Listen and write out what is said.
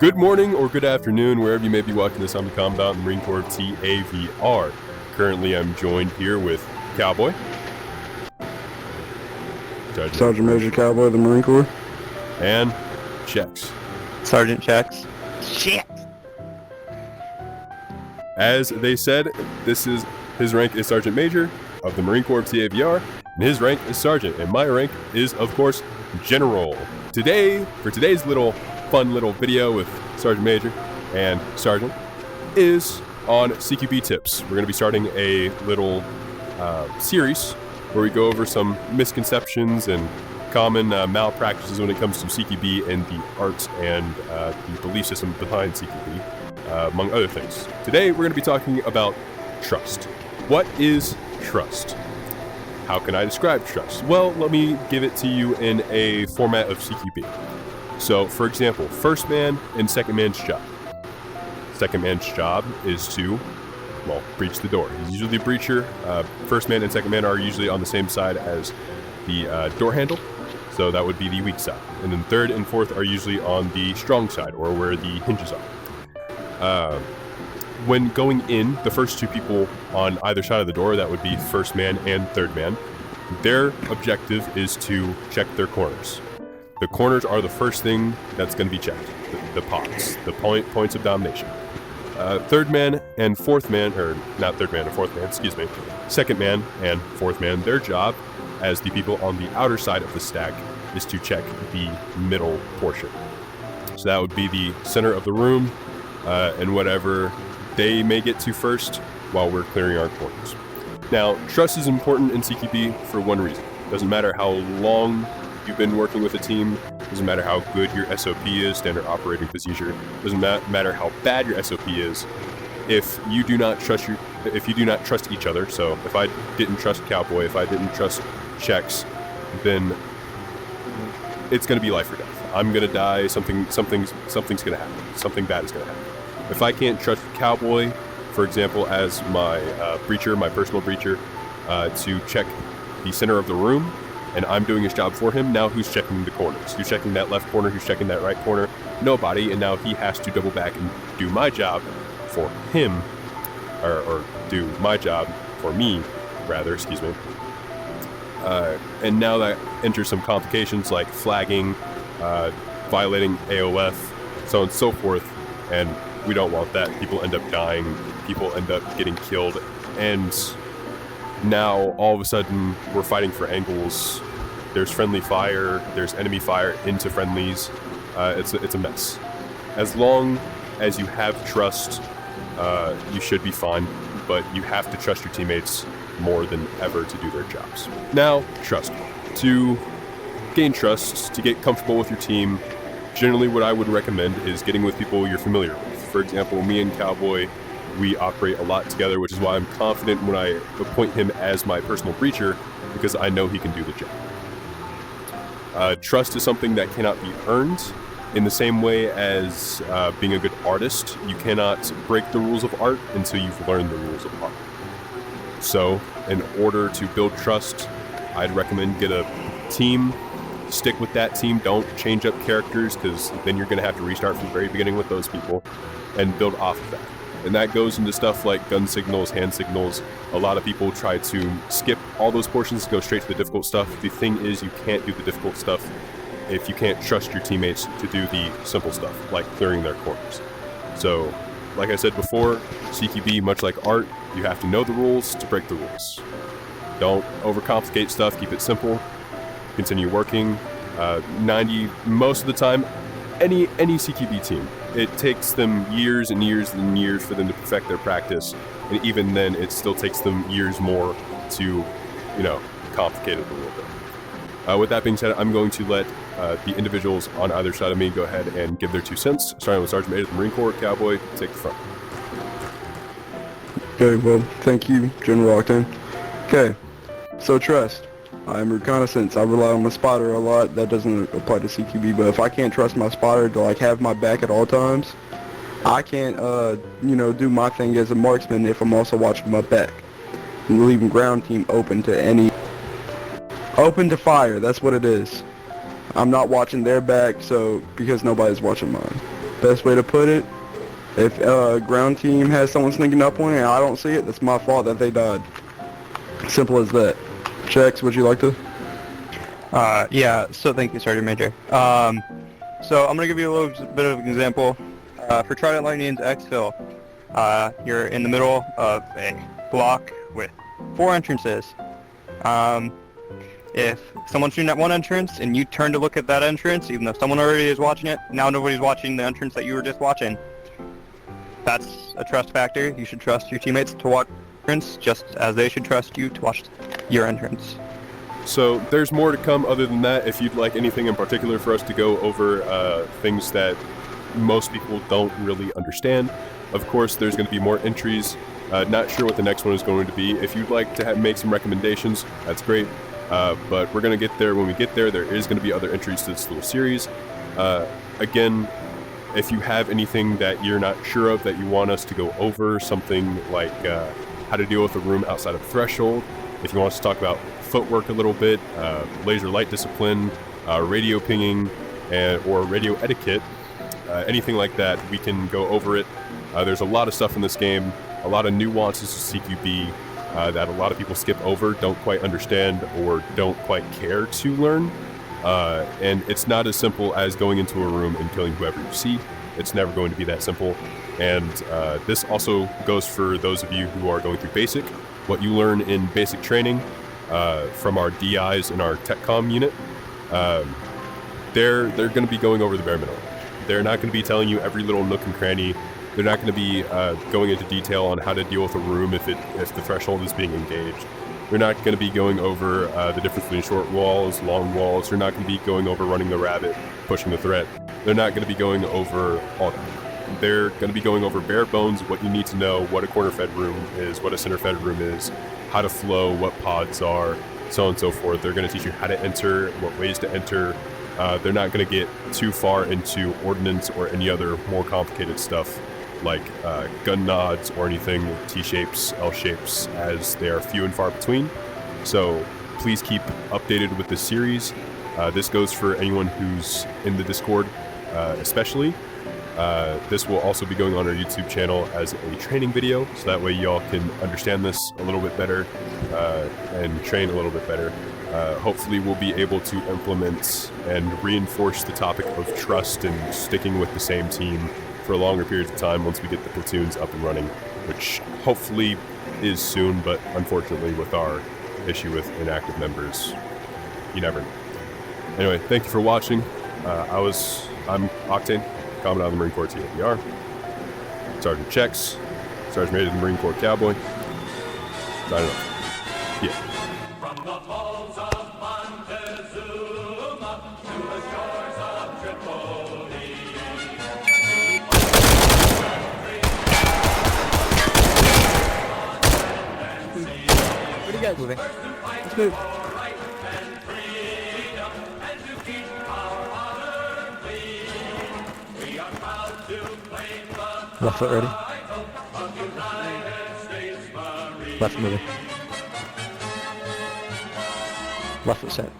Good morning or good afternoon, wherever you may be watching this. I'm the Commandant in the Marine Corps of TAVR. Currently, I'm joined here with Cowboy. Sergeant Major Cowboy of the Marine Corps. And CHEX. Sergeant CHEX. Shit! As they said, his rank is Sergeant Major of the Marine Corps of TAVR, and his rank is Sergeant, and my rank is, of course, General. Today, for today's fun little video with Sergeant Major and Sergeant, is on CQB tips. We're going to be starting a little series where we go over some misconceptions and common malpractices when it comes to CQB and the arts and the belief system behind CQB, among other things. Today, we're going to be talking about trust. What is trust? How can I describe trust? Well, let me give it to you in a format of CQB. So, for example, first man and second man's job. Second man's job is to, breach the door. He's usually the breacher. First man and second man are usually on the same side as the door handle, so that would be the weak side. And then third and fourth are usually on the strong side, or where the hinges are. When going in, the first two people on either side of the door, that would be first man and third man, their objective is to check their corners. The corners are the first thing that's going to be checked, the pots, the points of domination. Third man and fourth man, or not third man and fourth man, excuse me, second man and fourth man, their job as the people on the outer side of the stack is to check the middle portion. So that would be the center of the room, and whatever they may get to first while we're clearing our corners. Now, trust is important in CQB for one reason. Doesn't matter how long you've been working with a team, doesn't matter how good your SOP is, standard operating procedure, doesn't matter how bad your SOP is, if you do not trust each other. So if I didn't trust Cowboy, if I didn't trust CHEX, then it's going to be life or death. I'm going to die, something's going to happen, something bad is going to happen. If I can't trust Cowboy, for example, as my breacher, my personal breacher, to check the center of the room, and I'm doing his job for him, now who's checking the corners? Who's checking that left corner? Who's checking that right corner? Nobody, and now he has to double back and do my job for him, or do my job for me, rather, excuse me. And now that enters some complications like flagging, violating AOF, so on and so forth, and we don't want that. People end up dying, people end up getting killed, and now all of a sudden we're fighting for angles. There's friendly fire, there's enemy fire into friendlies. It's a mess. As long as you have trust, you should be fine, but you have to trust your teammates more than ever to do their jobs. Now, trust. To gain trust, to get comfortable with your team, generally what I would recommend is getting with people you're familiar with. For example, me and Cowboy, we operate a lot together, which is why I'm confident when I appoint him as my personal breacher, because I know he can do the job. Trust is something that cannot be earned. In the same way as being a good artist, you cannot break the rules of art until you've learned the rules of art. So, in order to build trust, I'd recommend get a team, stick with that team, don't change up characters, because then you're going to have to restart from the very beginning with those people, and build off of that. And that goes into stuff like gun signals, hand signals. A lot of people try to skip all those portions, go straight to the difficult stuff. The thing is, you can't do the difficult stuff if you can't trust your teammates to do the simple stuff, like clearing their corners. So, like I said before, CQB, much like art, you have to know the rules to break the rules. Don't overcomplicate stuff, keep it simple, continue working. Most of the time, any CQB team, it takes them years and years and years for them to perfect their practice, and even then it still takes them years more to, complicate it a little bit. With that being said, I'm going to let the individuals on either side of me go ahead and give their 2 cents, starting with Sergeant Major of the Marine Corps. Cowboy, take the front. Okay, well, thank you, General OCTANE. Okay, so trust. I'm reconnaissance. I rely on my spotter a lot. That doesn't apply to CQB, but if I can't trust my spotter to have my back at all times, I can't do my thing as a marksman if I'm also watching my back and leaving ground team open to fire. That's what it is. I'm not watching their back, so because nobody's watching mine. Best way to put it, if a ground team has someone sneaking up on it and I don't see it, that's my fault that they died. Simple as that. CHEX, would you like to? Yeah, so thank you, Sergeant Major. So I'm going to give you a little bit of an example. For Trident Lightning's exfil, you're in the middle of a block with 4 entrances. If someone's shooting at one entrance and you turn to look at that entrance, even though someone already is watching it, now nobody's watching the entrance that you were just watching. That's a trust factor. You should trust your teammates to watch the entrance just as they should trust you to watch your entrance. So there's more to come other than that. If you'd like anything in particular for us to go over, things that most people don't really understand, of course there's going to be more entries. Not sure what the next one is going to be. If you'd like to make some recommendations, that's great. But we're going to get there. When we get there, there is going to be other entries to this little series. Again, if you have anything that you're not sure of that you want us to go over, something like how to deal with a room outside of threshold, if you want us to talk about footwork a little bit, laser light discipline, radio pinging, or radio etiquette, anything like that, we can go over it. There's a lot of stuff in this game, a lot of nuances to CQB that a lot of people skip over, don't quite understand, or don't quite care to learn. And it's not as simple as going into a room and killing whoever you see. It's never going to be that simple. And this also goes for those of you who are going through basic. What you learn in basic training from our DIs in our TechCom unit, they're going to be going over the bare minimum. They're not going to be telling you every little nook and cranny. They're not going to be going into detail on how to deal with a room if the threshold is being engaged. They're not going to be going over the difference between short walls, long walls. They're not going to be going over running the rabbit, pushing the threat. They're not going to be going over all that. They're going to be going over bare bones, what you need to know, what a corner fed room is, what a center fed room is, how to flow, what pods are, so on and so forth. They're going to teach you how to enter, what ways to enter. They're not going to get too far into ordnance or any other more complicated stuff like gun nods or anything with T-shapes, L-shapes, as they are few and far between. So please keep updated with this series. This goes for anyone who's in the Discord, especially. This will also be going on our YouTube channel as a training video, so that way y'all can understand this a little bit better and train a little bit better. Hopefully we'll be able to implement and reinforce the topic of trust and sticking with the same team for longer periods of time once we get the platoons up and running, which hopefully is soon, but unfortunately with our issue with inactive members, you never know. Anyway, thank you for watching. I'm OCTANE, Commandant of the Marine Corps TAPR, Sergeant CHEX, Sergeant Major of the Marine Corps COWBOY. Signing off. Yeah. From the halls of Montezuma to the shores of Tripoli. Where are you guys moving? Let's move. Left foot ready. Left moving. Left foot set.